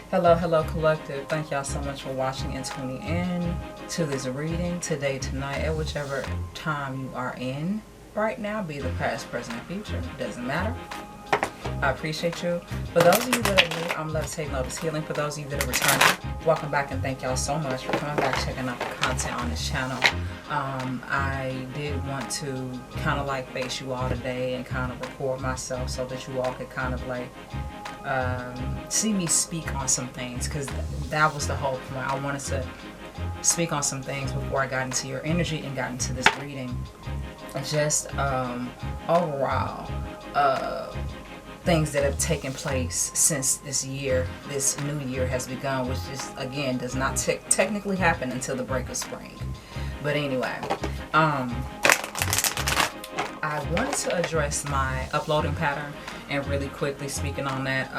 Hello, collective. Thank y'all so much for watching and tuning in to this reading today, tonight, at whichever time you are in right now, be the past, present, or future. It doesn't matter. I appreciate you. For those of you that are new, I'm Levitating, Lotus Healing. For those of you that are returning, welcome back and thank y'all so much for coming back, checking out the content on this channel. I did want to kind of like face you all today and kind of record myself so that you all could kind of like see me speak on some things, because that was the whole point. I wanted to speak on some things before I got into your energy and got into this reading. Just overall things that have taken place since this new year has begun, which just again does not technically happen until the break of spring. But anyway, I wanted to address my uploading pattern and really quickly speaking on that.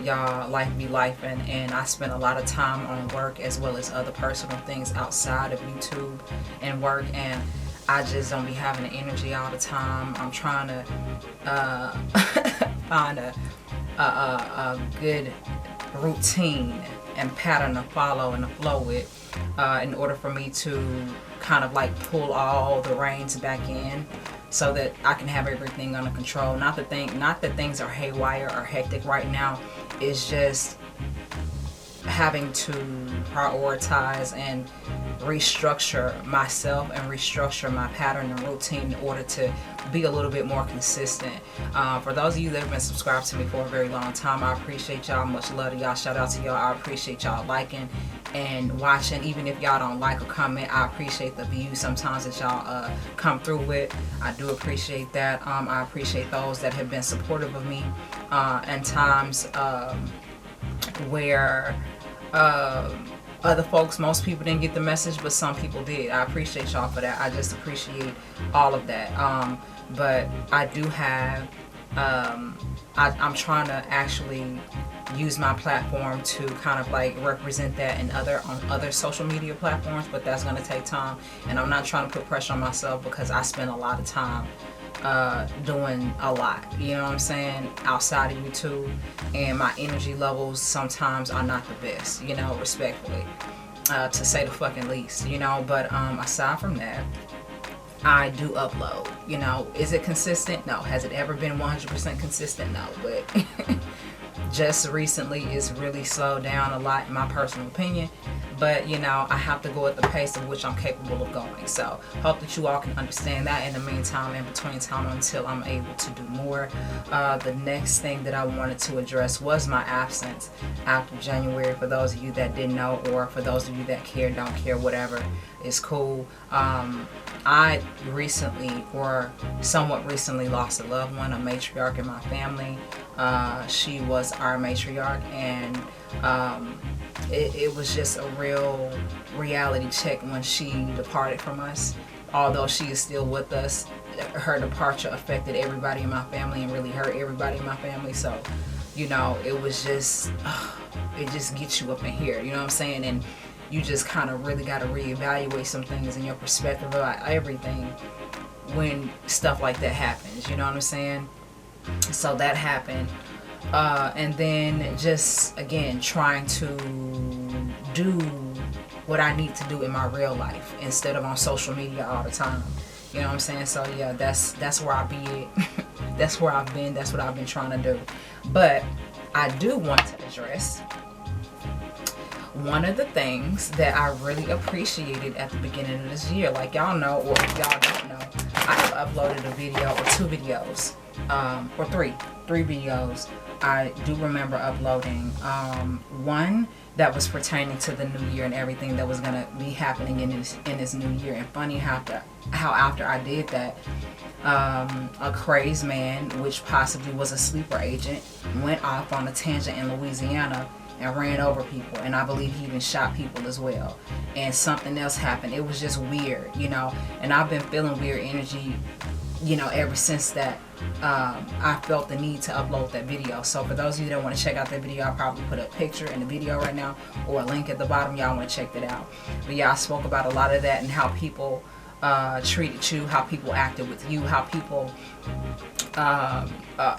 Y'all, life be lifing, and I spend a lot of time on work as well as other personal things outside of YouTube and work, and I just don't be having the energy all the time. I'm trying to find a good routine and pattern to follow and to flow with in order for me to kind of like pull all the reins back in so that I can have everything under control. Not that things are haywire or hectic right now. It's just having to prioritize and restructure myself and restructure my pattern and routine in order to be a little bit more consistent. For those of you that have been subscribed to me for a very long time, I appreciate y'all. Much love to y'all. Shout out to y'all. I appreciate y'all liking and watching. Even if y'all don't like or comment, I appreciate the views sometimes that y'all come through with. I do appreciate that. I appreciate those that have been supportive of me in times where other folks, most people didn't get the message, but some people did. I appreciate y'all for that. I just appreciate all of that. But I do have, I'm trying to actually use my platform to kind of like represent that on other social media platforms, but that's going to take time, and I'm not trying to put pressure on myself because I spend a lot of time doing a lot, you know what I'm saying, outside of YouTube, and my energy levels sometimes are not the best, you know, respectfully, to say the fucking least, you know. But aside from that, I do upload, you know. Is it consistent? No. Has it ever been 100% consistent? No. But just recently it's really slowed down a lot in my personal opinion, but you know, I have to go at the pace of which I'm capable of going. So hope that you all can understand that. In the meantime, in between time, until I'm able to do more, the next thing that I wanted to address was my absence after January. For those of you that didn't know, or for those of you that care, don't care, whatever, it's cool. I recently, or somewhat recently, lost a loved one, a matriarch in my family. She was our matriarch, and it was just a real reality check when she departed from us. Although she is still with us, her departure affected everybody in my family and really hurt everybody in my family. So, you know, it was just, it just gets you up in here, you know what I'm saying? And you just kind of really got to reevaluate some things in your perspective about everything when stuff like that happens, you know what I'm saying? So that happened, and then just again trying to do what I need to do in my real life instead of on social media all the time, you know what I'm saying? So yeah, that's where I be at. That's where I've been. That's what I've been trying to do. But I do want to address one of the things that I really appreciated at the beginning of this year. Like y'all know, or if y'all don't know, I have uploaded a video or two videos, or three videos. I do remember uploading one that was pertaining to the new year and everything that was going to be happening in this new year. And funny how after I did that, a crazed man, which possibly was a sleeper agent, went off on a tangent in Louisiana and ran over people, and I believe he even shot people as well. And something else happened. It was just weird, you know, and I've been feeling weird energy, you know, ever since that. I felt the need to upload that video. So for those of you that want to check out that video, I'll probably put a picture in the video right now or a link at the bottom. Y'all want to check that out. But yeah, I spoke about a lot of that and how people treated you, how people acted with you, how people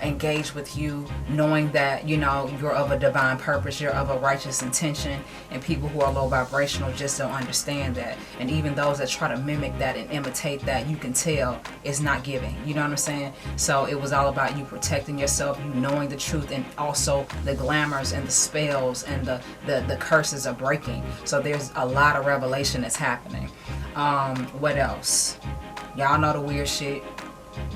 engage with you, knowing that you know you're of a divine purpose, you're of a righteous intention, and people who are low vibrational just don't understand that. And even those that try to mimic that and imitate that, you can tell it's not giving. You know what I'm saying? So it was all about you protecting yourself, you knowing the truth, and also the glamours and the spells and the curses are breaking. So there's a lot of revelation that's happening. What else? Y'all know the weird shit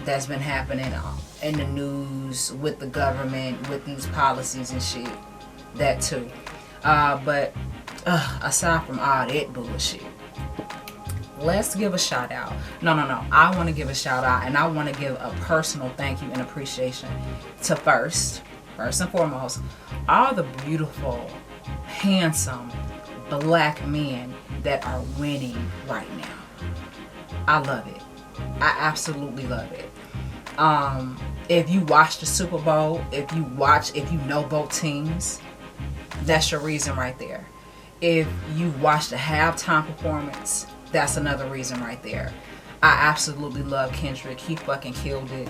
that's been happening in the news with the government, with these policies and shit. That too. But aside from all that bullshit, let's give a shout out. No. I want to give a shout out, and I want to give a personal thank you and appreciation to first and foremost, all the beautiful, handsome black men that are winning right now. I love it. I absolutely love it. If you watch the Super Bowl, if you know both teams, that's your reason right there. If you watch the halftime performance, that's another reason right there. I absolutely love Kendrick. He fucking killed it.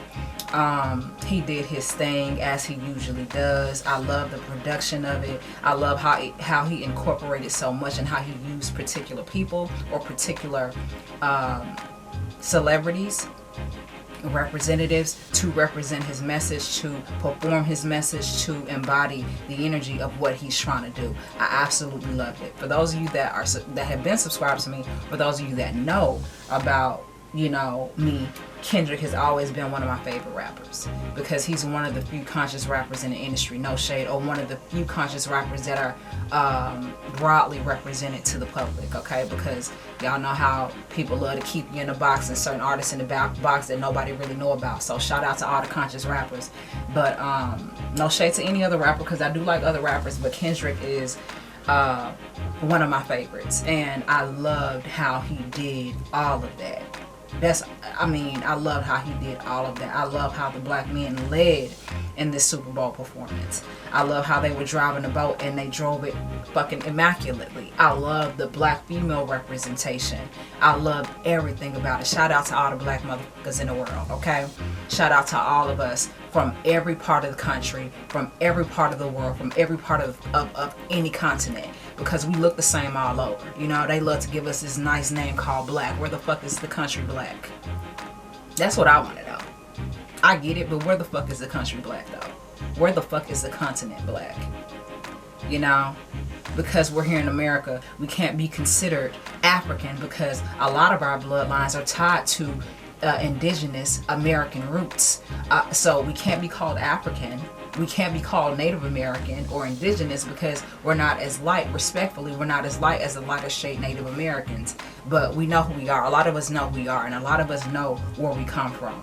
He did his thing as he usually does. I love the production of it. I love how he incorporated so much and how he used particular people or particular celebrities, representatives to represent his message, to perform his message, to embody the energy of what he's trying to do. I absolutely loved it. For those of you that have been subscribed to me, for those of you that know about, you know, me, Kendrick has always been one of my favorite rappers because he's one of the few conscious rappers in the industry, no shade, or one of the few conscious rappers that are broadly represented to the public, okay? Because y'all know how people love to keep you in a box and certain artists in the box that nobody really know about. So shout out to all the conscious rappers. But no shade to any other rapper because I do like other rappers, but Kendrick is one of my favorites. And I loved how he did all of that. I love how he did all of that. I love how the black men led in this Super Bowl performance. I love how they were driving the boat and they drove it fucking immaculately. I love the black female representation. I love everything about it. Shout out to all the black motherfuckers in the world, okay? Shout out to all of us from every part of the country, from every part of the world, from every part of any continent. Because we look the same all over. You know, they love to give us this nice name called black. Where the fuck is the country black? That's what I want to know. I get it, but where the fuck is the country black though? Where the fuck is the continent black? You know? Because we're here in America, we can't be considered African because a lot of our bloodlines are tied to indigenous American roots. So we can't be called African. We can't be called Native American or indigenous because we're not as light, respectfully, we're not as light as the lighter shade Native Americans. But we know who we are. A lot of us know who we are, and a lot of us know where we come from.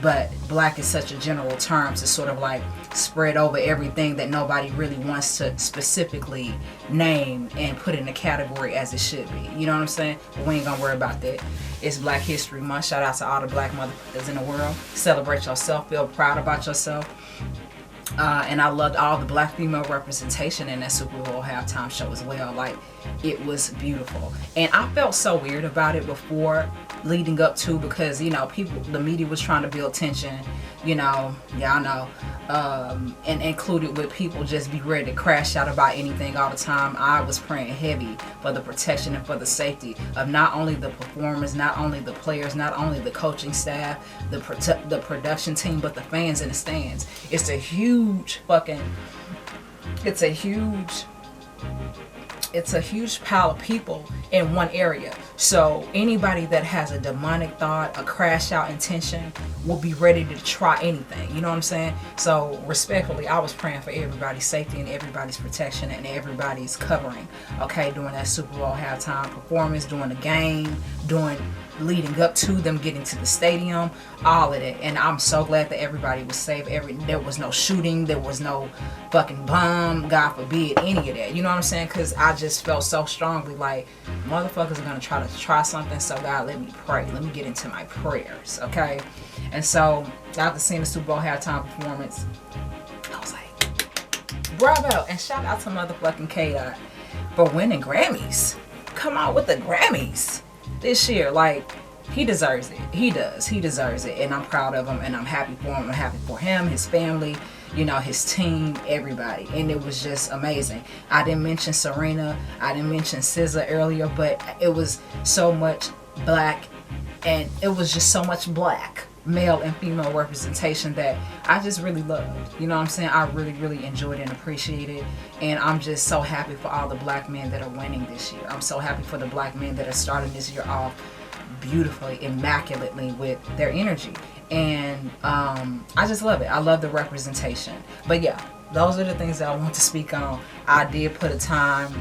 But black is such a general term to sort of like spread over everything that nobody really wants to specifically name and put in a category as it should be. You know what I'm saying? But we ain't gonna worry about that. It's Black History Month. Shout out to all the black motherfuckers in the world. Celebrate yourself. Feel proud about yourself. And I loved all the black female representation in that Super Bowl halftime show as well. Like, it was beautiful. And I felt so weird about it before, leading up to, because, you know, the media was trying to build tension, you know, y'all know, and included with people just be ready to crash out about anything all the time. I was praying heavy for the protection and for the safety of not only the performers, not only the players, not only the coaching staff, the production team, but the fans in the stands. It's a huge pile of people in one area. So anybody that has a demonic thought, a crash out intention, will be ready to try anything. You know what I'm saying? So respectfully, I was praying for everybody's safety and everybody's protection and everybody's covering, okay, during that Super Bowl halftime performance, during the game, leading up to them getting to the stadium, all of it. And I'm so glad that everybody was safe. There was no shooting, there was no fucking bomb, God forbid, any of that. You know what I'm saying? Because I just felt so strongly like, motherfuckers are going to try something, so God, let me pray. Let me get into my prayers, okay? And so, after seeing the Super Bowl halftime performance, I was like, bravo! And shout out to motherfucking K-Dot for winning Grammys. Come on with the Grammys this year. Like, he deserves it. He does. He deserves it. And I'm proud of him, and I'm happy for him. I'm happy for him, his family, you know, his team, everybody. And it was just amazing. I didn't mention Serena. I didn't mention SZA earlier, but it was so much black, and it was just so much black male and female representation that I just really loved. You know what I'm saying? I really, really enjoyed it and appreciated it. And I'm just so happy for all the black men that are winning this year. I'm so happy for the black men that are starting this year off beautifully, immaculately with their energy. And I just love it. I love the representation. But yeah, those are the things that I want to speak on. I did put a time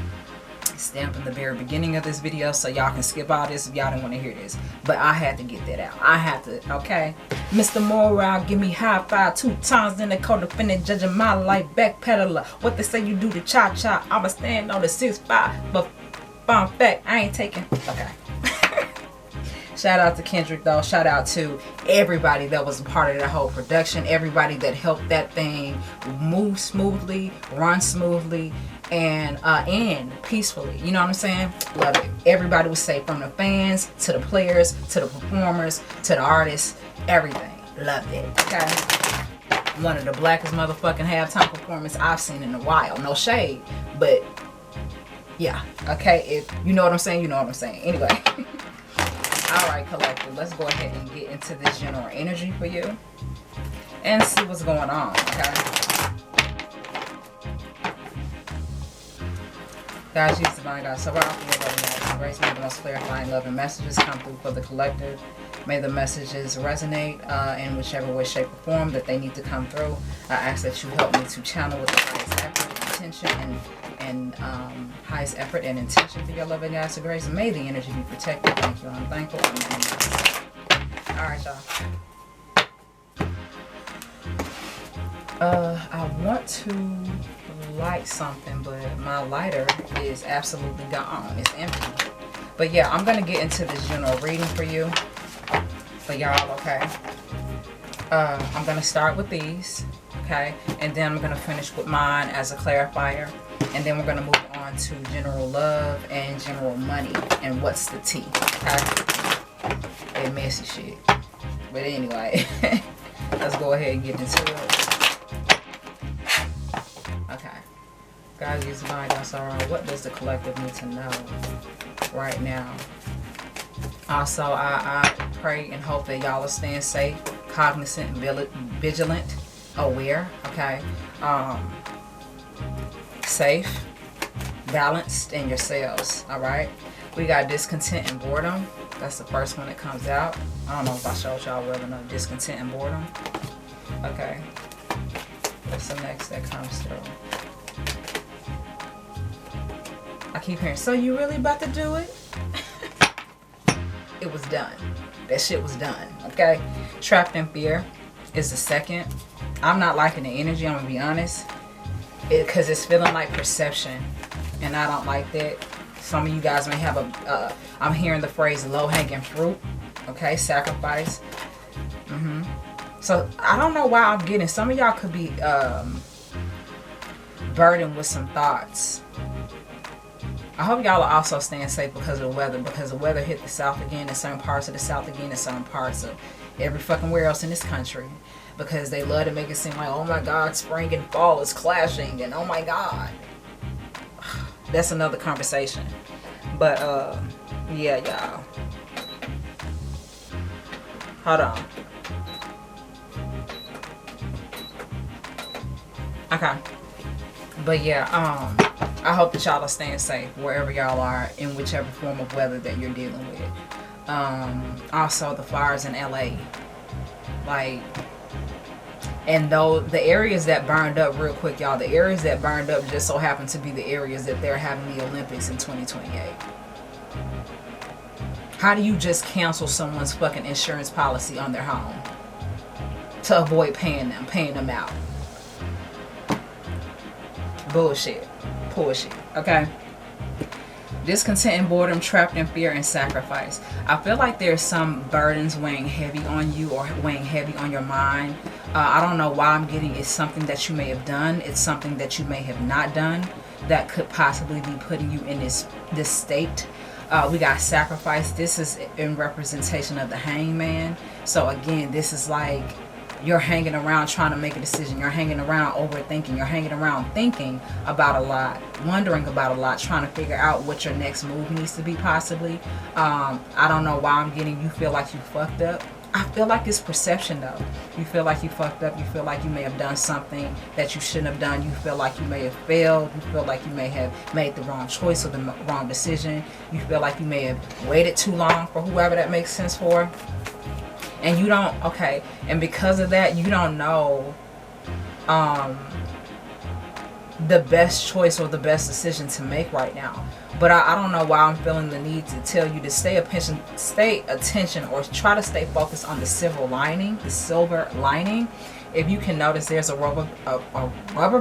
stamp in the very beginning of this video, so y'all can skip all this if y'all didn't want to hear this, but I had to get that out. I had to. Okay, Mr. Morale, give me high five 2 times, then they co-defendant judging my life, backpedaler. What they say you do to cha-cha, I'ma stand on the 6'5", but fun fact, I ain't taking. Okay. Shout out to Kendrick though. Shout out to everybody that was a part of that whole production. Everybody that helped that thing move smoothly, run smoothly, and end peacefully. You know what I'm saying? Love it. Everybody was safe, from the fans to the players to the performers to the artists. Everything. Loved it. Okay. One of the blackest motherfucking halftime performance I've seen in a while. No shade, but yeah. Okay. If you know what I'm saying, you know what I'm saying. Anyway. Alright, collective, let's go ahead and get into this general energy for you and see what's going on, okay? Guys, use divine God. So we're offering your loving and grace. May the most clarifying loving messages come through for the collective. May the messages resonate in whichever way, shape, or form that they need to come through. I ask that you help me to channel with the highest effort, intention, and highest effort and intention for your loving acts of grace. May the energy be protected. Thank you. I'm thankful. Alright, y'all. I want to light something, but my lighter is absolutely gone. It's empty. But yeah, I'm going to get into this general reading for you. For y'all, okay? I'm going to start with these, okay? And then I'm going to finish with mine as a clarifier. And then we're going to move on to general love and general money and what's the tea, okay? And messy shit. But anyway, let's go ahead and get into it. Okay. Guys, use divine God sorrow. What does the collective need to know right now? Also, I pray and hope that y'all are staying safe, cognizant, vigilant, aware, okay? Safe, balanced in yourselves, alright? We got discontent and boredom. That's the first one that comes out. I don't know if I showed y'all well enough. Discontent and boredom. Okay. What's the next that comes through? I keep hearing, so you really about to do it? It was done. That shit was done, okay? Trapped in fear is the second. I'm not liking the energy, I'm gonna be honest. Because it's feeling like perception, and I don't like that. Some of you guys may have I'm hearing the phrase low-hanging fruit, okay? Sacrifice. So I don't know why I'm getting, some of y'all could be burdened with some thoughts. I hope y'all are also staying safe because of the weather, because the weather hit the south again in certain parts of the south again in certain parts of every fucking where else in this country, because they love to make it seem like, oh my god, spring and fall is clashing, and oh my god. That's another conversation. But yeah, y'all, hold on. Okay. But yeah, I hope that y'all are staying safe wherever y'all are, in whichever form of weather that you're dealing with. Also the fires in LA, like, and though the areas that burned up, real quick y'all, the areas that burned up just so happen to be the areas that they're having the Olympics in 2028. How do you just cancel someone's fucking insurance policy on their home to avoid paying them out? Bullshit. Bullshit. Okay? Discontent and boredom, trapped in fear and sacrifice. I feel like there's some burdens weighing heavy on you or weighing heavy on your mind. I don't know why I'm getting it's something that you may have done. It's something that you may have not done that could possibly be putting you in this state. We got sacrifice. This is in representation of the hangman. So again, this is like you're hanging around trying to make a decision. You're hanging around overthinking. You're hanging around thinking about a lot, wondering about a lot, trying to figure out what your next move needs to be possibly. I don't know why I'm getting you feel like you fucked up. I feel like it's perception though. You feel like you fucked up. You feel like you may have done something that you shouldn't have done. You feel like you may have failed. You feel like you may have made the wrong choice or the wrong decision. You feel like you may have waited too long for whoever that makes sense for. And you don't, okay, and because of that, you don't know the best choice or the best decision to make right now. But I don't know why I'm feeling the need to tell you to stay attention or try to stay focused on the silver lining. If you can notice, there's a rubber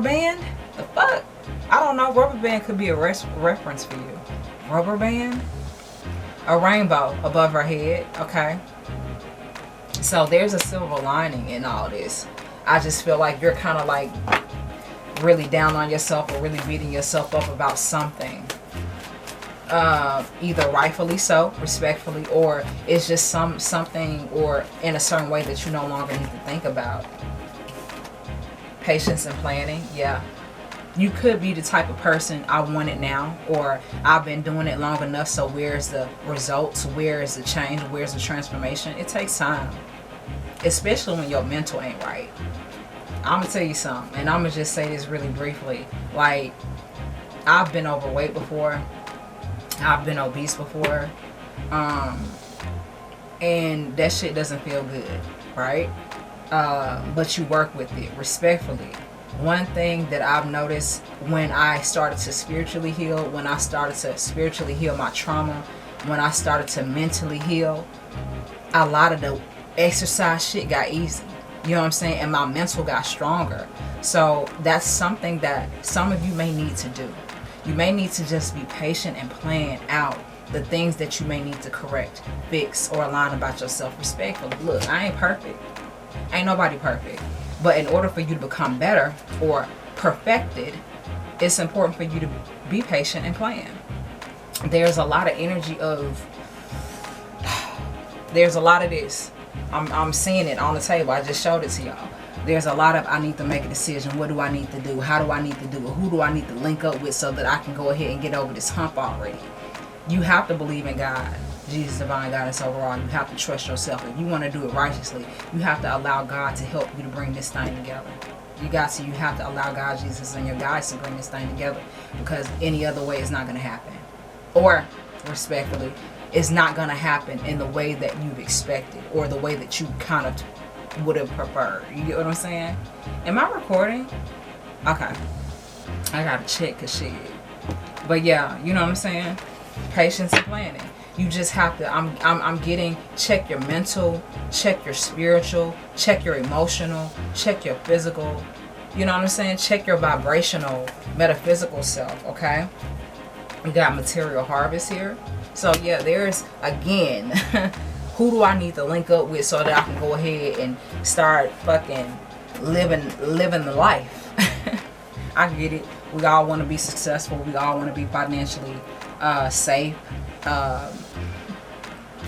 band. The fuck? I don't know. Rubber band could be a reference for you. Rubber band? A rainbow above her head. Okay. So there's a silver lining in all this. I just feel like you're kind of like really down on yourself or really beating yourself up about something. Either rightfully so, respectfully, or it's just something or in a certain way that you no longer need to think about. Patience and planning, yeah. You could be the type of person, I want it now, or I've been doing it long enough, so where's the results? Where is the change? Where's the transformation? It takes time, especially when your mental ain't right. I'm going to tell you something, and I'm going to just say this really briefly. Like, I've been overweight before. I've been obese before. And that shit doesn't feel good, right? But you work with it respectfully. One thing that I've noticed when I started to spiritually heal, when I started to spiritually heal my trauma, when I started to mentally heal, a lot of the exercise shit got easy. You know what I'm saying? And my mental got stronger. So that's something that some of you may need to do. You may need to just be patient and plan out the things that you may need to correct, fix, or align about yourself respectfully. Look, I ain't perfect. Ain't nobody perfect. But in order for you to become better or perfected, it's important for you to be patient and plan. There's a lot of energy of, there's a lot of this. I'm seeing it on the table. I just showed it to y'all. There's a lot of, I need to make a decision. What do I need to do? How do I need to do it? Who do I need to link up with so that I can go ahead and get over this hump already? You have to believe in God, Jesus, divine guidance overall. You have to trust yourself. If you want to do it righteously, you have to allow God to help you to bring this thing together. You have to allow God, Jesus, and your guides to bring this thing together, because any other way is not going to happen. Or, respectfully, it's not going to happen in the way that you've expected or the way that you kind of would have preferred. You get what I'm saying? Am I recording? Okay. I gotta check cause shit. But yeah, you know what I'm saying? Patience and planning. You just have to, I'm getting, check your mental, check your spiritual, check your emotional, check your physical. You know what I'm saying? Check your vibrational, metaphysical self, okay? We got material harvest here. So yeah, there's, again, who do I need to link up with so that I can go ahead and start fucking living the life? I get it. We all want to be successful. We all want to be financially safe,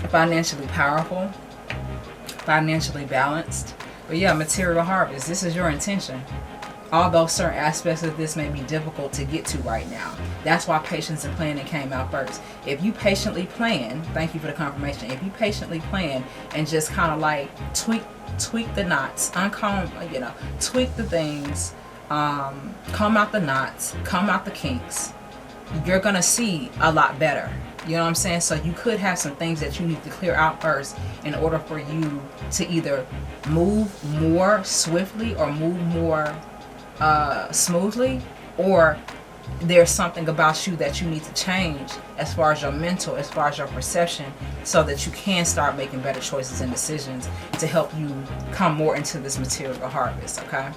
financially powerful, financially balanced. But yeah, material harvest. This is your intention. Although certain aspects of this may be difficult to get to right now. That's why patience and planning came out first. If you patiently plan, thank you for the confirmation. If you patiently plan and just kind of like tweak the knots, tweak the things, comb out the knots, comb out the kinks, you're going to see a lot better. You know what I'm saying? So you could have some things that you need to clear out first in order for you to either move more swiftly or move more smoothly, or there's something about you that you need to change as far as your mental, as far as your perception, so that you can start making better choices and decisions to help you come more into this material harvest. Okay.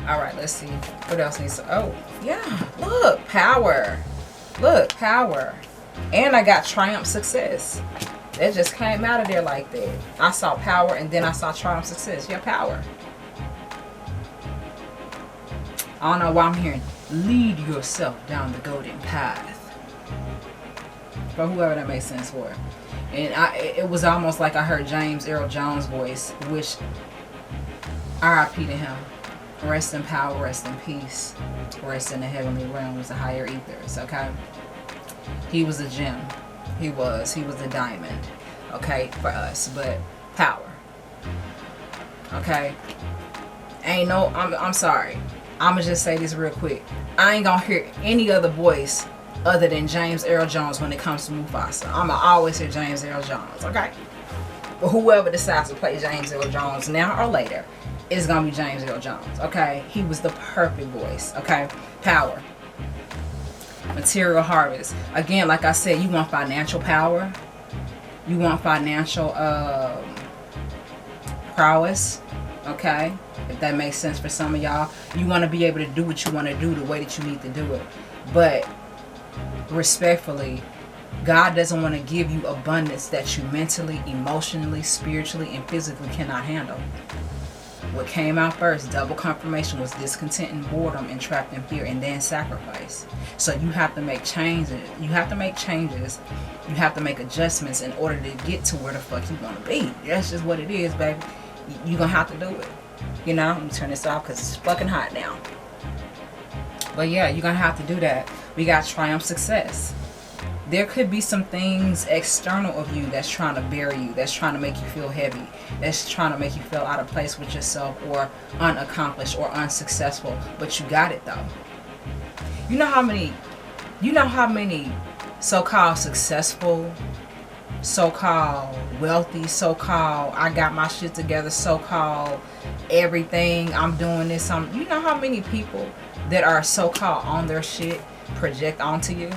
All right, let's see what else needs to, oh yeah, look, power, and I got triumph success. That just came out of there like that. I saw power and then I saw triumph success. Yeah, power. I don't know why I'm hearing lead yourself down the golden path. For whoever that makes sense for. And it was almost like I heard James Earl Jones' voice, which R.I.P. to him. Rest in power, rest in peace, rest in the heavenly realms, the higher ethers, okay? He was a gem. He was a diamond, okay, for us, but power, okay? Ain't no, I'm sorry. I'ma just say this real quick. I ain't gonna hear any other voice other than James Earl Jones when it comes to Mufasa. I'ma always hear James Earl Jones, okay? But whoever decides to play James Earl Jones now or later, it's gonna be James Earl Jones, okay? He was the perfect voice, okay? Power. Material harvest. Again, like I said, you want financial power. You want financial prowess, okay? If that makes sense for some of y'all. You want to be able to do what you want to do the way that you need to do it. But respectfully, God doesn't want to give you abundance that you mentally, emotionally, spiritually, and physically cannot handle. What came out first, double confirmation, was discontent and boredom and trapped in fear, and then sacrifice. So you have to make changes. You have to make changes. You have to make adjustments in order to get to where the fuck you want to be. That's just what it is, baby. You're going to have to do it. You know, let me turn this off because it's fucking hot now. But yeah, you're going to have to do that. We got triumph success. There could be some things external of you that's trying to bury you, that's trying to make you feel heavy, that's trying to make you feel out of place with yourself or unaccomplished or unsuccessful. But you got it though. You know how many so-called successful, so-called wealthy, so-called I got my shit together, so-called everything, I'm doing this, you know how many people that are so-called on their shit project onto you?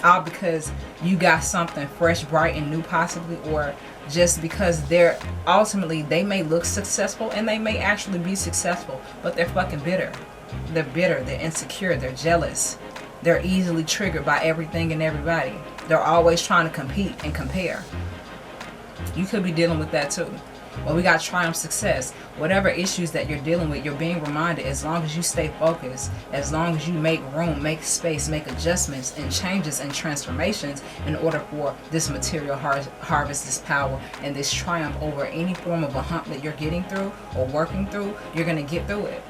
All because you got something fresh, bright, and new possibly, or just because they're ultimately, they may look successful and they may actually be successful, but they're fucking bitter. They're bitter, they're insecure, they're jealous. They're easily triggered by everything and everybody. They're always trying to compete and compare. You could be dealing with that too. Well, we got triumph success. Whatever issues that you're dealing with, you're being reminded, as long as you stay focused, as long as you make room, make space, make adjustments and changes and transformations in order for this material harvest, this power, and this triumph over any form of a hump that you're getting through or working through, you're going to get through it.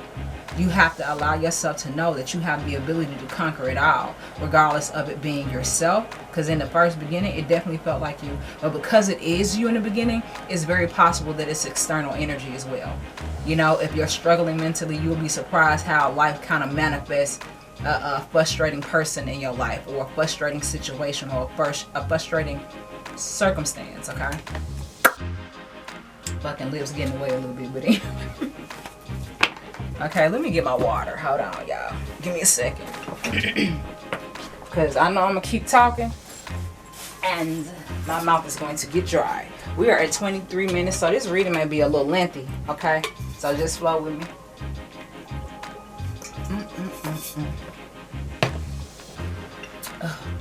You have to allow yourself to know that you have the ability to conquer it all, regardless of it being yourself. Because in the first beginning, it definitely felt like you. But because it is you in the beginning, it's very possible that it's external energy as well. You know, if you're struggling mentally, you'll be surprised how life kind of manifests a frustrating person in your life, or a frustrating situation, or a frustrating circumstance, okay? Fucking lips getting away a little bit with it. Okay, let me get my water. Hold on, y'all. Give me a second. Because I know I'm going to keep talking. And my mouth is going to get dry. We are at 23 minutes, so this reading may be a little lengthy. Okay? So just flow with me.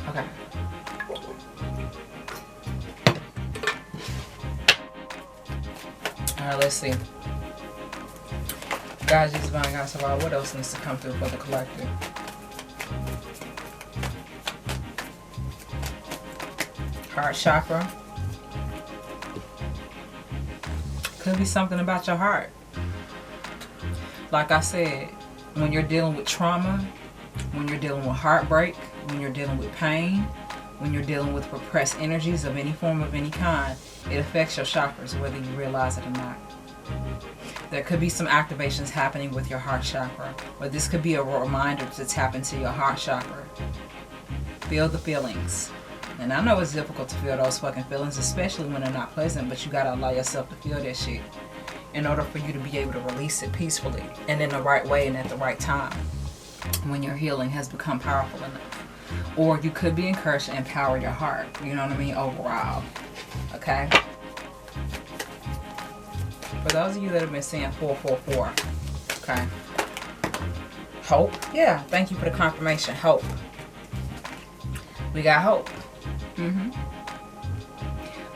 Okay. Alright, let's see. Guys, just divine guys about what else needs to come through for the collective. Heart chakra. Could be something about your heart. Like I said, when you're dealing with trauma, when you're dealing with heartbreak, when you're dealing with pain, when you're dealing with repressed energies of any form of any kind, it affects your chakras whether you realize it or not. There could be some activations happening with your heart chakra, or this could be a reminder to tap into your heart chakra. Feel the feelings. And I know it's difficult to feel those fucking feelings, especially when they're not pleasant, but you gotta allow yourself to feel that shit in order for you to be able to release it peacefully and in the right way and at the right time when your healing has become powerful enough. Or you could be encouraged to empower your heart, you know what I mean, overall. Okay? For those of you that have been seeing 444, okay? Hope. Yeah, thank you for the confirmation. Hope. We got hope.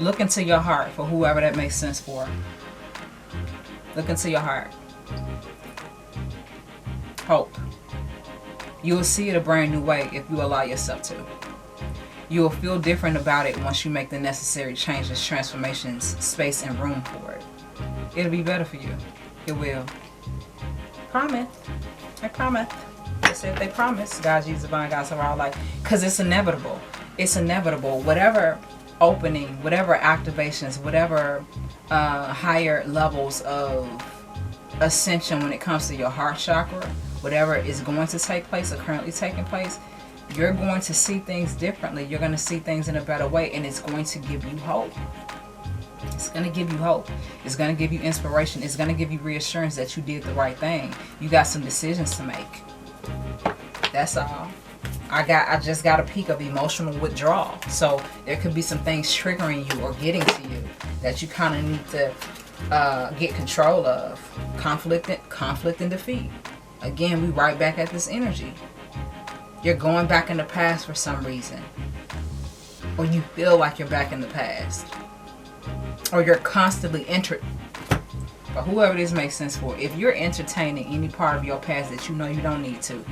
Look into your heart for whoever that makes sense for. Look into your heart. Hope. You will see it a brand new way if you allow yourself to. You will feel different about it once you make the necessary changes, transformations, space, and room for it. It'll be better for you. It will. Promise. I promise. They said they promise. God, Jesus, divine, God, so all like, because it's inevitable. It's inevitable. Whatever opening, whatever activations, whatever higher levels of ascension when it comes to your heart chakra, whatever is going to take place or currently taking place, you're going to see things differently. You're going to see things in a better way, and it's going to give you hope. It's going to give you hope. It's going to give you inspiration. It's going to give you reassurance that you did the right thing. You got some decisions to make. That's all. I just got a peak of emotional withdrawal. So there could be some things triggering you or getting to you that you kind of need to get control of. Conflict and defeat. Again, we right back at this energy. You're going back in the past for some reason. Or you feel like you're back in the past. Or you're constantly but whoever this makes sense for, if you're entertaining any part of your past that you know you don't need to,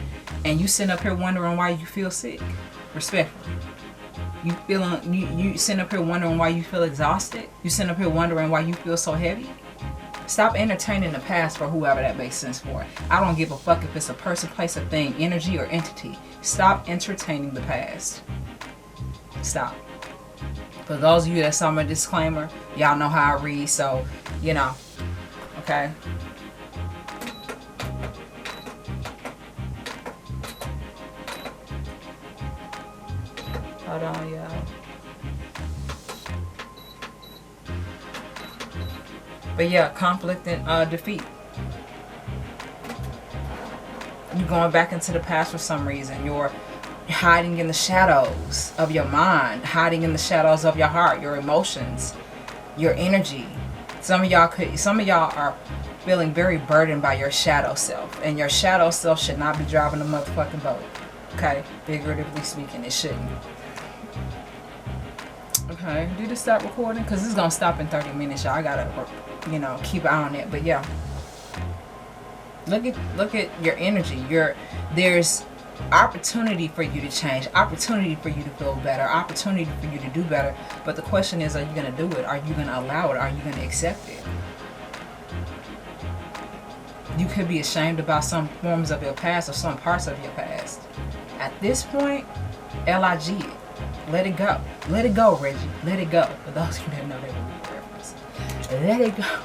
and you sit up here wondering why you feel sick, respectfully, you sit up here wondering why you feel exhausted, you sit up here wondering why you feel so heavy, stop entertaining the past for whoever that makes sense for. I don't give a fuck if it's a person, place, a thing, energy, or entity. Stop entertaining the past. Stop. For those of you that saw my disclaimer, y'all know how I read, so, you know, okay? Hold on, y'all. But yeah, conflict and defeat. You're going back into the past for some reason. You're hiding in the shadows of your mind, hiding in the shadows of your heart, your emotions, your energy. Some of y'all are feeling very burdened by your shadow self, and your shadow self should not be driving the motherfucking boat. Okay, figuratively speaking, it shouldn't. Okay, did it stop recording? Because it's gonna stop in 30 minutes, y'all. I gotta, keep an eye on it. But yeah, look at your energy. There's opportunity for you to change, opportunity for you to feel better, opportunity for you to do better. But the question is, are you going to do it? Are you going to allow it? Are you going to accept it? You could be ashamed about some forms of your past or some parts of your past. At this point, LIG it. Let it go. Let it go, Reggie. Let it go. For those of you that know that movie reference. Let it go.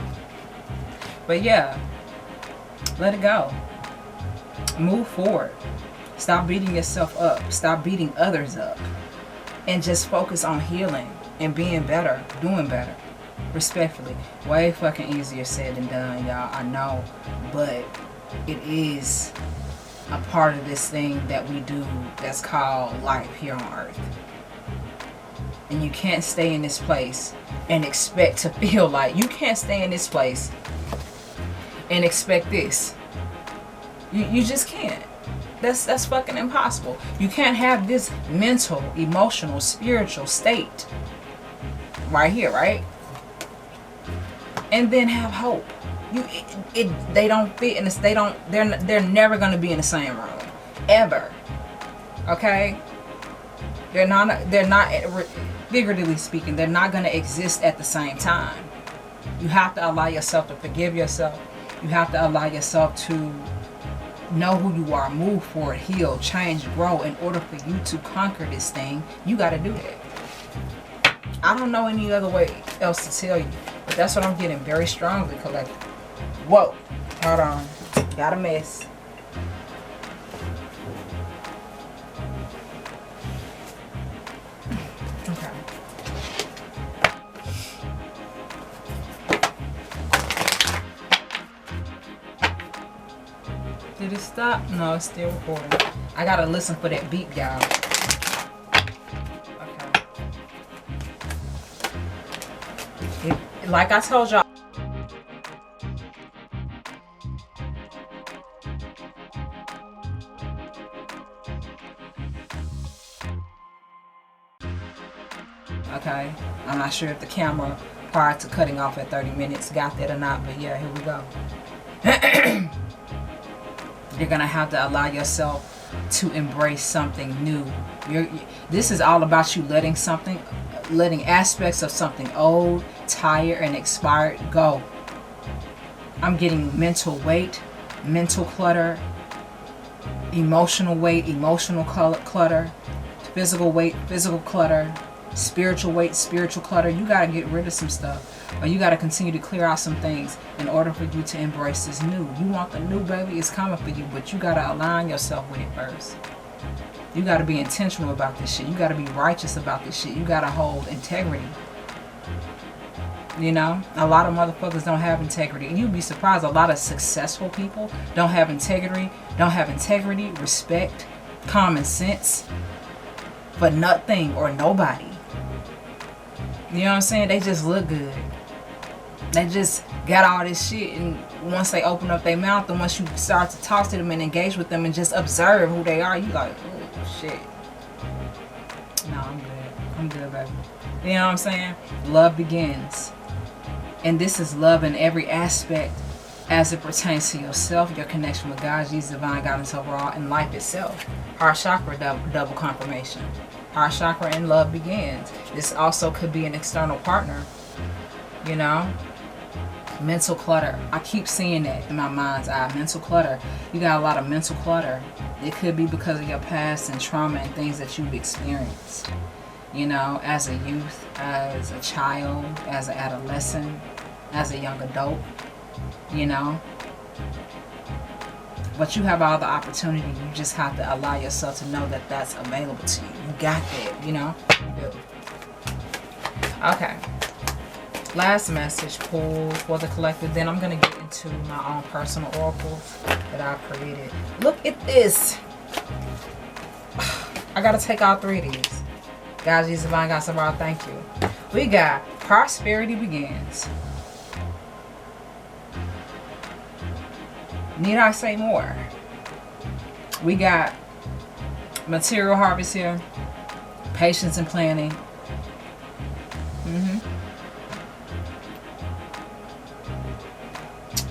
But yeah, let it go. Move forward. Stop beating yourself up. Stop beating others up. And just focus on healing and being better, doing better. Respectfully. Way fucking easier said than done, y'all. I know. But it is a part of this thing that we do that's called life here on earth. And you can't stay in this place and expect to feel like, you can't stay in this place and expect this. You just can't. That's fucking impossible. You can't have this mental, emotional, spiritual state right here, right? And then have hope. They don't fit in this. They're never gonna be in the same room, ever. Okay? They're not. Figuratively speaking, they're not gonna exist at the same time. You have to allow yourself to forgive yourself. You have to allow yourself to know who you are, move forward, heal, change, grow. In order for you to conquer this thing, you got to do that. I don't know any other way else to tell you, but that's what I'm getting very strongly, collective. Whoa, hold on, got a mess. Okay. Did it stop? No, it's still recording. I gotta listen for that beep, y'all. Okay. Like I told y'all. Okay. I'm not sure if the camera prior to cutting off at 30 minutes got that or not, but yeah, here we go. You're going to have to allow yourself to embrace something new This is all about you letting aspects of something old, tired, and expired go. I'm getting mental weight, mental clutter, emotional weight, emotional clutter, physical weight, physical clutter, spiritual weight, spiritual clutter. You got to get rid of some stuff. Or you got to continue to clear out some things in order for you to embrace this new. You want the new, baby, it's coming for you, but you got to align yourself with it first. You got to be intentional about this shit. You got to be righteous about this shit. You got to hold integrity. You know, a lot of motherfuckers don't have integrity. And you'd be surprised, a lot of successful people don't have integrity, respect, common sense for nothing or nobody. You know what I'm saying? They just look good. They just got all this shit, and once they open up their mouth and once you start to talk to them and engage with them and just observe who they are, you like, oh shit. No, I'm good, baby. You know what I'm saying? Love begins. And this is love in every aspect as it pertains to yourself, your connection with God, Jesus, divine guidance overall, and life itself. Heart chakra, double confirmation. Heart chakra and love begins. This also could be an external partner. You know? Mental clutter. I keep seeing that in my mind's eye. Mental clutter. You got a lot of mental clutter. It could be because of your past and trauma and things that you've experienced. You know, as a youth, as a child, as an adolescent, as a young adult. You know? But you have all the opportunity. You just have to allow yourself to know that that's available to you. You got that, you know? You do. Okay. Last message pulled for the collective. Then I'm going to get into my own personal oracles that I've created. Look at this. I got to take all three of these. God, Jesus, divine God, tomorrow, thank you. We got prosperity begins. Need I say more? We got material harvest here. Patience and planning.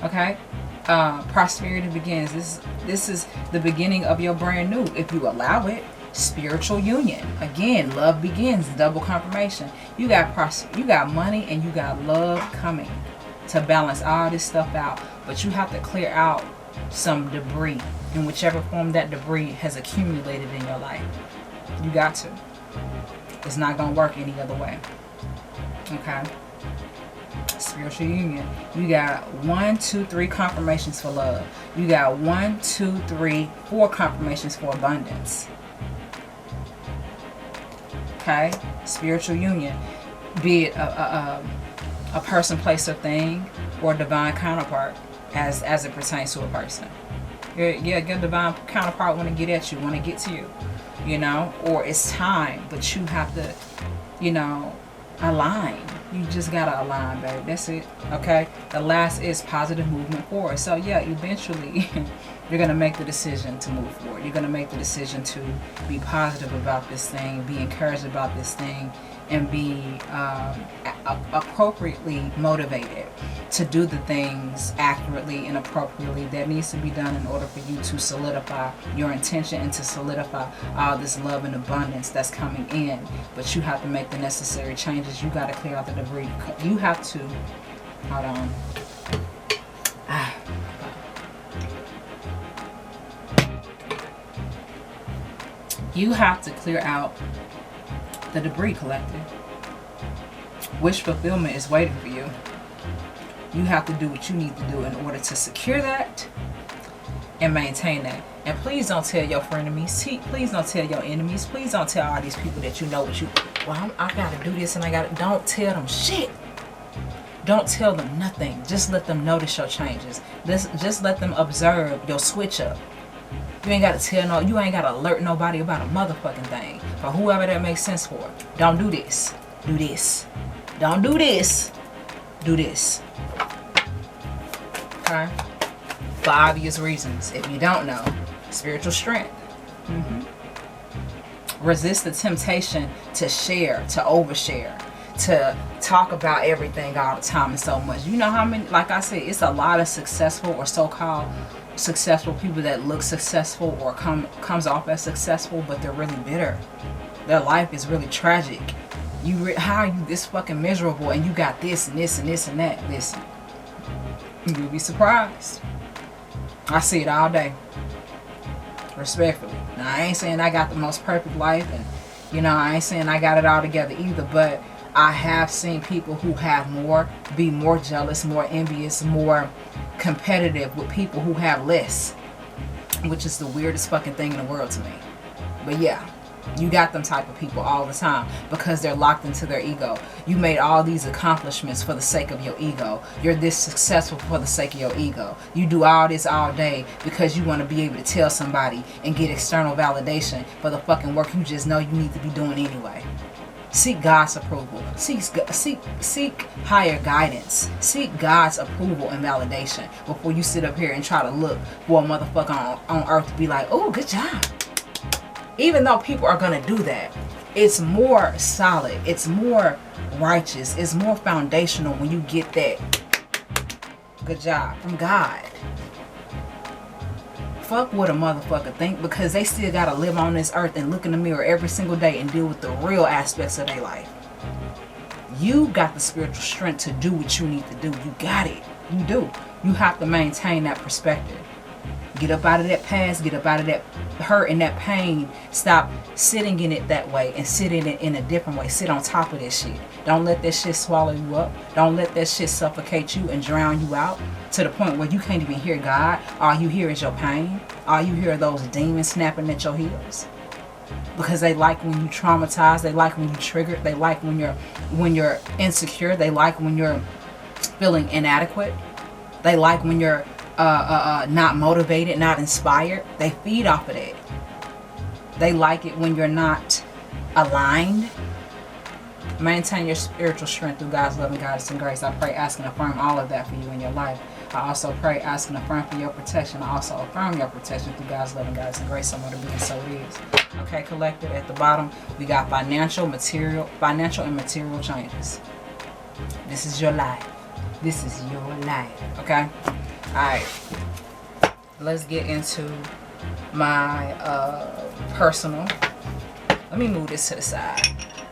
Okay, prosperity begins. This is the beginning of your brand new, if you allow it. Spiritual union. Again, love begins. Double confirmation. You got money and you got love coming to balance all this stuff out. But you have to clear out some debris in whichever form that debris has accumulated in your life. You got to. It's not gonna work any other way. Okay. Spiritual union. You got 1, 2, 3 confirmations for love. You got 1, 2, 3, 4 confirmations for abundance. Okay, spiritual union. Be it a person, place, or thing, or a divine counterpart, as it pertains to a person. Your divine counterpart want to get at you, want to get to you, you know, or it's time, but you have to, you know, align. You just gotta align, babe. That's it. Okay. The last is positive movement forward. So yeah, eventually you're gonna make the decision to move forward. You're gonna make the decision to be positive about this thing, be encouraged about this thing, and be appropriately motivated to do the things accurately and appropriately that needs to be done in order for you to solidify your intention and to solidify all this love and abundance that's coming in. But you have to make the necessary changes. You got to clear out the debris. You have to, hold on. You have to clear out the debris, collective. Wish fulfillment is waiting for you. You have to do what you need to do in order to secure that and maintain that. And please don't tell your frenemies. Please don't tell your enemies. Please don't tell all these people that you know what you, well, I gotta do this and I gotta, don't tell them shit. Don't tell them nothing. Just let them notice your changes. Just let them observe your switch up. You ain't gotta tell you ain't gotta alert nobody about a motherfucking thing. For whoever that makes sense for. Don't do this. Do this. Don't do this. Do this. Okay? For obvious reasons. If you don't know, spiritual strength. Resist the temptation to share, to overshare, to talk about everything all the time and so much. You know how many, like I said, it's a lot of successful or so-called successful people that look successful or comes off as successful, but they're really bitter. Their life is really tragic. How are you this fucking miserable and you got this and this and this and that? Listen, you'll be surprised. I see it all day. Respectfully. Now, I ain't saying I got the most perfect life, and you know, I ain't saying I got it all together either, but I have seen people who have more be more jealous, more envious, more competitive with people who have less, which is the weirdest fucking thing in the world to me. But yeah, you got them type of people all the time because they're locked into their ego. You made all these accomplishments for the sake of your ego. You're this successful for the sake of your ego. You do all this all day because you want to be able to tell somebody and get external validation for the fucking work you just know you need to be doing anyway. Seek God's approval. Seek higher guidance. Seek God's approval and validation before you sit up here and try to look for a motherfucker on earth to be like, oh, good job. Even though people are going to do that, it's more solid. It's more righteous. It's more foundational when you get that good job from God. Fuck what a motherfucker think, because they still got to live on this earth and look in the mirror every single day and deal with the real aspects of their life. You got the spiritual strength to do what you need to do. You got it. You do. You have to maintain that perspective. Get up out of that past. Get up out of that hurt and that pain. Stop sitting in it that way and sit in it in a different way. Sit on top of this shit. Don't let that shit swallow you up. Don't let that shit suffocate you and drown you out to the point where you can't even hear God. All you hear is your pain. All you hear are those demons snapping at your heels. Because they like when you traumatized. They like when you triggered. They like when you're insecure. They like when you're feeling inadequate. They like when you're not motivated, not inspired. They feed off of that. They like it when you're not aligned. Maintain your spiritual strength through God's love and guidance and grace. I pray, ask, and affirm all of that for you in your life. I also pray, ask, and affirm for your protection. I also affirm your protection through God's love and guidance and grace. Somewhere to be, and so it is. Okay, collected. At the bottom, we got financial and material changes. This is your life. This is your life. Okay. Alright, let's get into my personal. Let me move this to the side.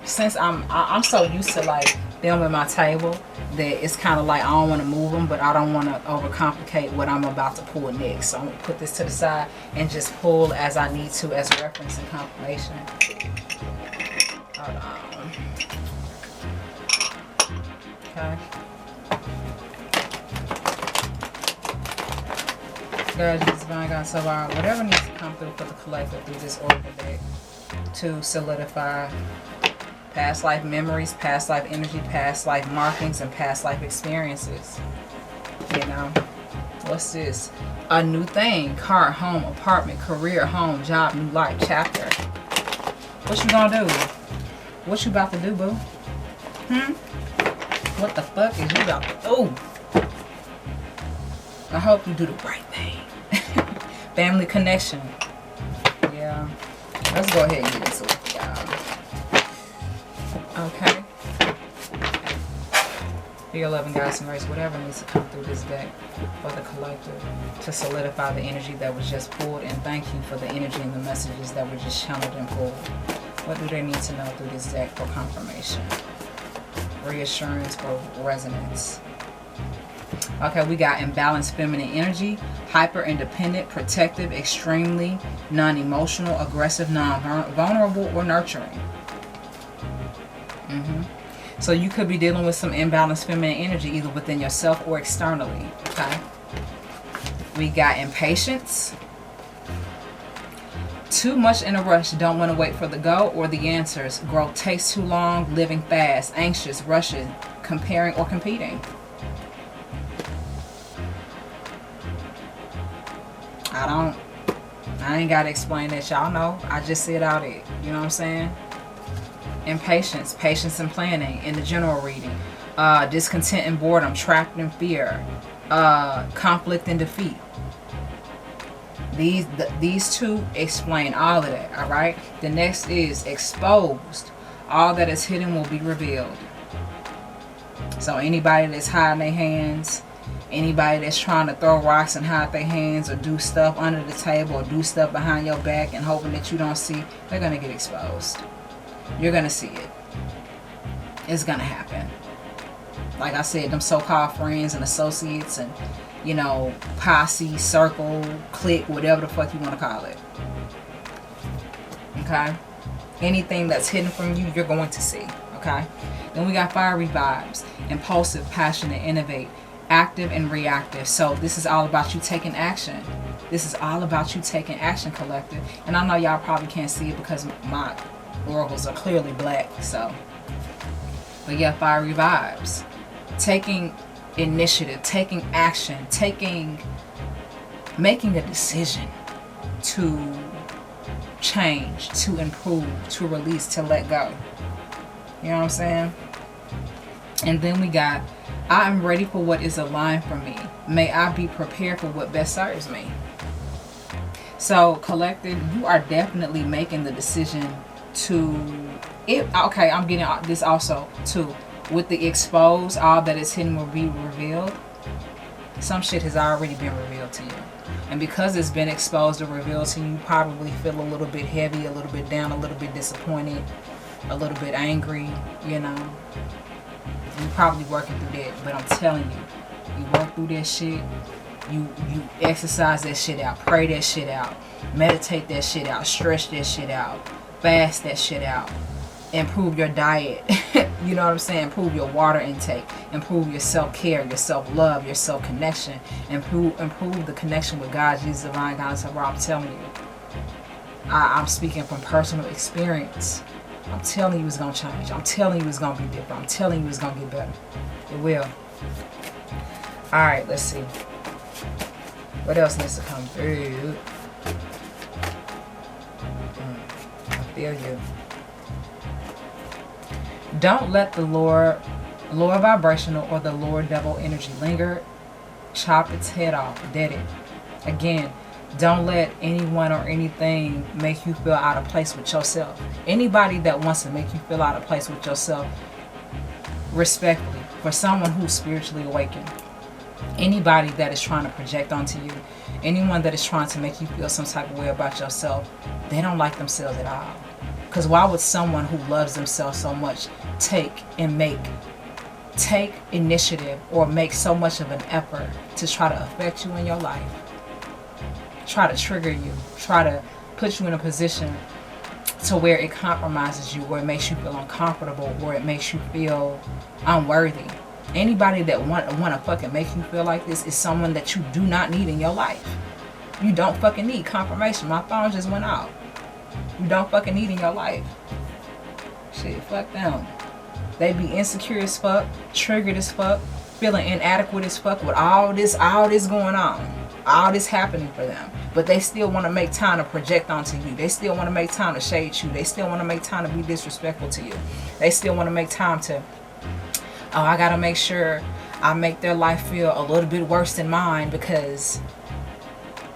Since I'm so used to like them at my table that it's kind of like I don't want to move them, but I don't want to overcomplicate what I'm about to pull next. So I'm going to put this to the side and just pull as I need to as reference and confirmation. Hold on. Okay. God, Jesus, divine God, so whatever needs to come through for the collective through this oracle deck to solidify past life memories, past life energy, past life markings, and past life experiences. You know, what's this? A new thing: car, home, apartment, career, home, job, new life, chapter. What you gonna do? What you about to do, boo? What the fuck is you about to do? I hope you do the right thing. Family connection. Yeah. Let's go ahead and get into it, y'all. Okay. For your loving guidance and grace, whatever needs to come through this deck for the collective to solidify the energy that was just pulled, and thank you for the energy and the messages that were just channeled and pulled. What do they need to know through this deck for confirmation, reassurance, or resonance? Okay, we got imbalanced feminine energy, hyper independent, protective, extremely non-emotional, aggressive, non-vulnerable, or nurturing. So you could be dealing with some imbalanced feminine energy either within yourself or externally. Okay. We got impatience. Too much in a rush, don't want to wait for the go or the answers. Growth takes too long, living fast, anxious, rushing, comparing, or competing. I ain't gotta explain that, y'all know. I just said out it. You know what I'm saying? Impatience, patience and planning in the general reading. Discontent and boredom, trapped in fear, conflict and defeat. These two explain all of that, alright? The next is exposed. All that is hidden will be revealed. So anybody that's hiding their hands, anybody that's trying to throw rocks and hide their hands or do stuff under the table or do stuff behind your back and hoping that you don't see, they're going to get exposed. You're going to see it. It's going to happen. Like I said, them so-called friends and associates and, you know, posse, circle, clique, whatever the fuck you want to call it. Okay? Anything that's hidden from you, you're going to see. Okay? Then we got fiery vibes, impulsive, passionate, innovate, active and reactive. So this is all about you taking action. This is all about you taking action, collective. And I know y'all probably can't see it because my oracles are clearly black. So, but yeah, fiery vibes. Taking initiative, taking action, making a decision to change, to improve, to release, to let go. You know what I'm saying? And then we got, I am ready for what is aligned for me. May I be prepared for what best serves me. So, collective, you are definitely making the decision to, okay, I'm getting this also too. With the exposed, all that is hidden will be revealed. Some shit has already been revealed to you. And because it's been exposed or revealed to you, you probably feel a little bit heavy, a little bit down, a little bit disappointed, a little bit angry, you know. You're probably working through that. But I'm telling you, you work through that shit. You exercise that shit out. Pray that shit out. Meditate that shit out. Stretch that shit out. Fast that shit out. Improve your diet. You know what I'm saying? Improve your water intake. Improve your self-care, your self-love, your self-connection. Improve the connection with God, Jesus, divine God. So I'm telling you, I'm speaking from personal experience. I'm telling you it's going to change. I'm telling you it's going to be different. I'm telling you it's going to get better. It will. Alright, let's see. What else needs to come through? I feel you. Don't let the lower vibrational or the lower devil energy linger. Chop its head off. Dead it. Again, don't let anyone or anything make you feel out of place with yourself. Anybody that wants to make you feel out of place with yourself, respectfully, for someone who's spiritually awakened, anybody that is trying to project onto you, anyone that is trying to make you feel some type of way about yourself, they don't like themselves at all. Because why would someone who loves themselves so much take initiative or make so much of an effort to try to affect you in your life? Try to trigger you, try to put you in a position to where it compromises you, where it makes you feel uncomfortable, where it makes you feel unworthy. Anybody that want to fucking make you feel like this is someone that you do not need in your life. You don't fucking need confirmation. My phone just went out. You don't fucking need in your life. Shit, fuck them. They be insecure as fuck, triggered as fuck, feeling inadequate as fuck with all this going on. All this happening for them. But they still want to make time to project onto you. They still want to make time to shade you. They still want to make time to be disrespectful to you. They still want to make time to, oh, I got to make sure I make their life feel a little bit worse than mine, because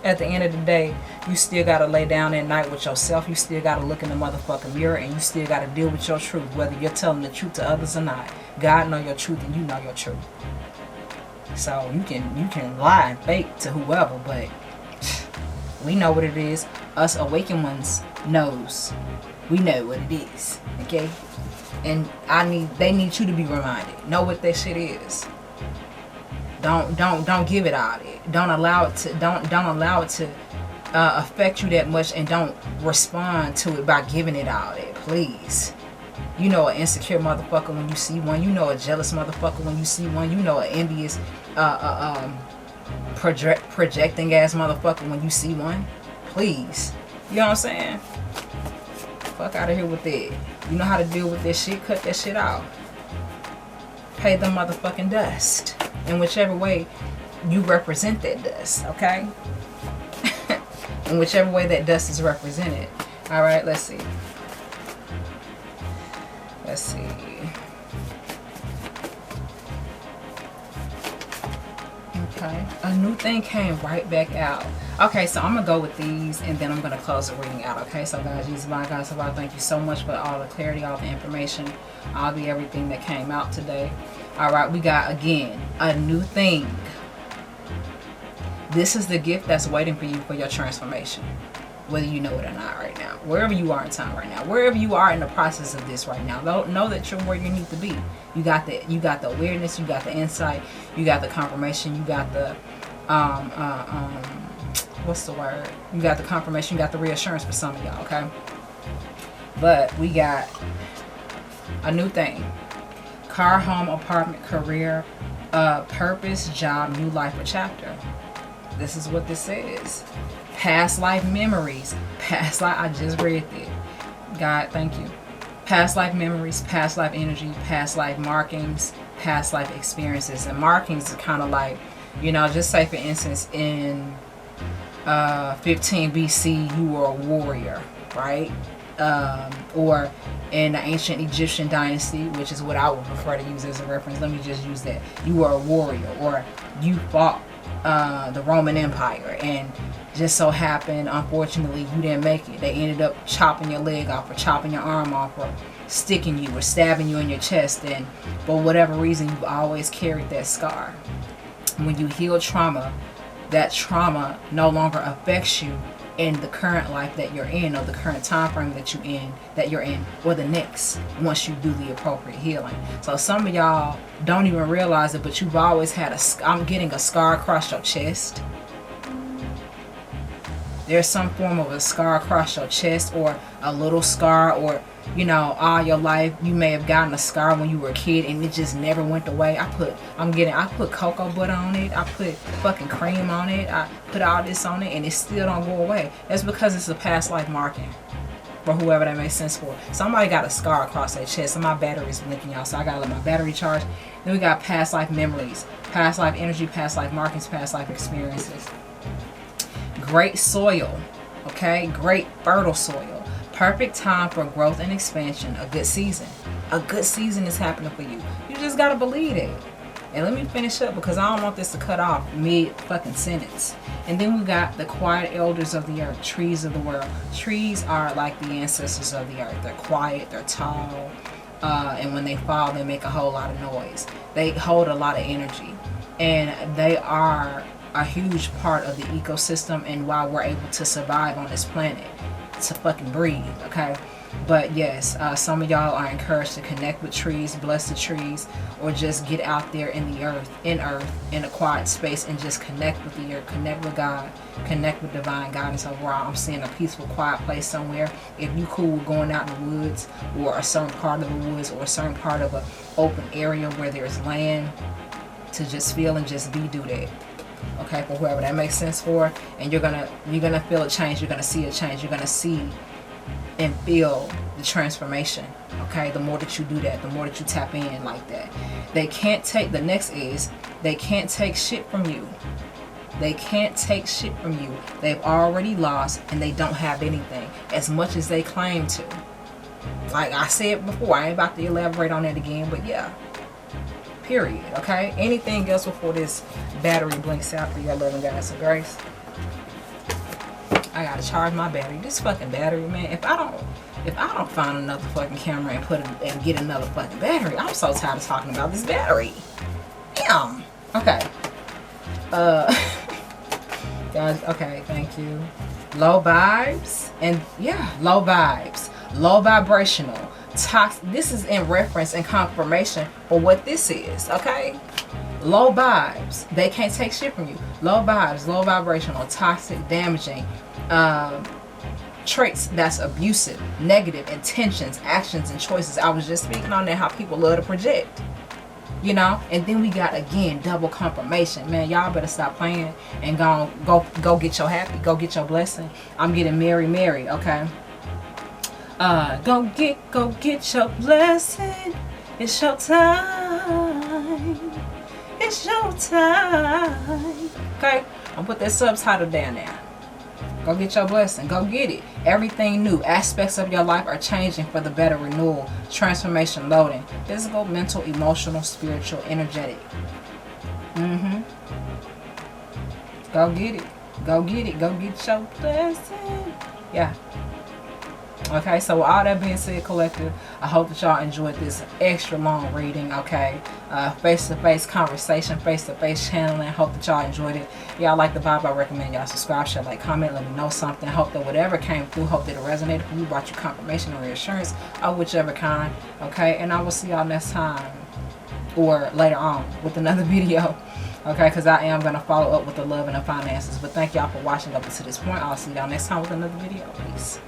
at the end of the day, you still got to lay down at night with yourself. You still got to look in the motherfucking mirror, and you still got to deal with your truth, whether you're telling the truth to others or not. God know your truth, and you know your truth. So you can lie and fake to whoever, but we know what it is. Us awakened ones knows. We know what it is. Okay? And they need you to be reminded. Know what that shit is. Don't give it all that. Don't allow it to affect you that much, and don't respond to it by giving it all that. Please. You know an insecure motherfucker when you see one. You know a jealous motherfucker when you see one. You know an envious, projecting ass motherfucker when you see one. Please. You know what I'm saying? Fuck out of here with that. You know how to deal with this shit. Cut that shit off. Pay the motherfucking dust. In whichever way you represent that dust. Okay? In whichever way that dust is represented. Alright, let's see. Let's see. Okay. A new thing came right back out. Okay, so I'm going to go with these, and then I'm going to close the reading out. Okay, so guys, Jesus, my God, so I thank you so much for all the clarity, all the information, all the everything that came out today. All right, we got again a new thing. This is the gift that's waiting for you for your transformation, whether you know it or not right now. Wherever you are in time right now, wherever you are in the process of this right now, know that you're where you need to be. You got the awareness, you got the insight, you got the confirmation, you got the what's the word? You got the confirmation, you got the reassurance for some of y'all, okay? But we got a new thing. Car, home, apartment, career, purpose, job, new life, or chapter. This is what this says. Past life memories. Past life, I just read it. God, thank you. Past life memories, past life energy, past life markings, past life experiences. And markings are kind of like, you know, just say for instance, in 15 BC, you were a warrior, right? Or in the ancient Egyptian dynasty, which is what I would prefer to use as a reference. Let me just use that. You were a warrior, or you fought the Roman Empire, and just so happened, unfortunately, you didn't make it. They ended up chopping your leg off, or chopping your arm off, or sticking you, or stabbing you in your chest. And for whatever reason, you've always carried that scar. When you heal trauma, that trauma no longer affects you in the current life that you're in, or the current time frame that you're in, or the next, once you do the appropriate healing. So some of y'all don't even realize it, but you've always had I'm getting a scar across your chest. There's some form of a scar across your chest, or a little scar, or, you know, all your life you may have gotten a scar when you were a kid and it just never went away. I put cocoa butter on it, I put fucking cream on it, I put all this on it, and it still don't go away. That's because it's a past life marking, for whoever that makes sense for. Somebody got a scar across their chest, and my battery's blinking, y'all, so I gotta let my battery charge. Then we got past life memories, past life energy, past life markings, past life experiences. Great soil, okay? Great fertile soil. Perfect time for growth and expansion. A good season. A good season is happening for you. You just gotta believe it. And let me finish up, because I don't want this to cut off mid fucking sentence. And then we got the quiet elders of the earth, trees of the world. Trees are like the ancestors of the earth. They're quiet, they're tall, and when they fall, they make a whole lot of noise. They hold a lot of energy, and they are a huge part of the ecosystem and why we're able to survive on this planet, to fucking breathe, okay? But yes, some of y'all are encouraged to connect with trees, bless the trees, or just get out there in the earth, in a quiet space, and just connect with the earth, connect with God, connect with divine guidance overall. I'm seeing a peaceful, quiet place somewhere. If you cool with going out in the woods, or a certain part of the woods, or a certain part of an open area where there's land to just feel and just be, do that. Okay, for whoever that makes sense for, and you're gonna feel a change. You're gonna see a change. You're gonna see and feel the transformation. Okay, the more that you do that, the more that you tap in like that. They can't take shit from you. They can't take shit from you. They've already lost, and they don't have anything, as much as they claim to. Like I said before, I ain't about to elaborate on that again, but yeah. Period. Okay? Anything else before this battery blinks out for your loving guys and grace? I gotta charge my battery. This fucking battery, man. If I don't find another fucking camera and get another fucking battery, I'm so tired of talking about this battery. Damn. Okay. Guys, okay, thank you. Low vibes, and yeah, low vibes. Low vibrational. Toxic. This is in reference and confirmation for what this is, okay? Low vibes. They can't take shit from you. Low vibes, low vibrational, toxic, damaging, traits that's abusive, negative intentions, actions, and choices. I was just speaking on that, how people love to project, you know. And then we got, again, double confirmation. Man, y'all better stop playing and go get your happy, go get your blessing. I'm getting Mary, okay? Go get your blessing. It's your time. It's your time. Okay, I'll put that subtitle down there. Go get your blessing. Go get it. Everything new. Aspects of your life are changing for the better. Renewal, transformation, loading. Physical, mental, emotional, spiritual, energetic. Go get it. Go get it. Go get your blessing. Yeah. Okay, so with all that being said, collective, I hope that y'all enjoyed this extra long reading. Okay, face-to-face conversation, face-to-face channeling. Hope that y'all enjoyed it. Y'all like the vibe, I recommend y'all subscribe, share, like, comment, let me know something. Hope that whatever came through, hope that it resonated for you, brought you confirmation or reassurance of whichever kind. Okay, and I will see y'all next time or later on with another video. Okay, because I am going to follow up with the love and the finances. But thank y'all for watching up to this point. I'll see y'all next time with another video. Peace.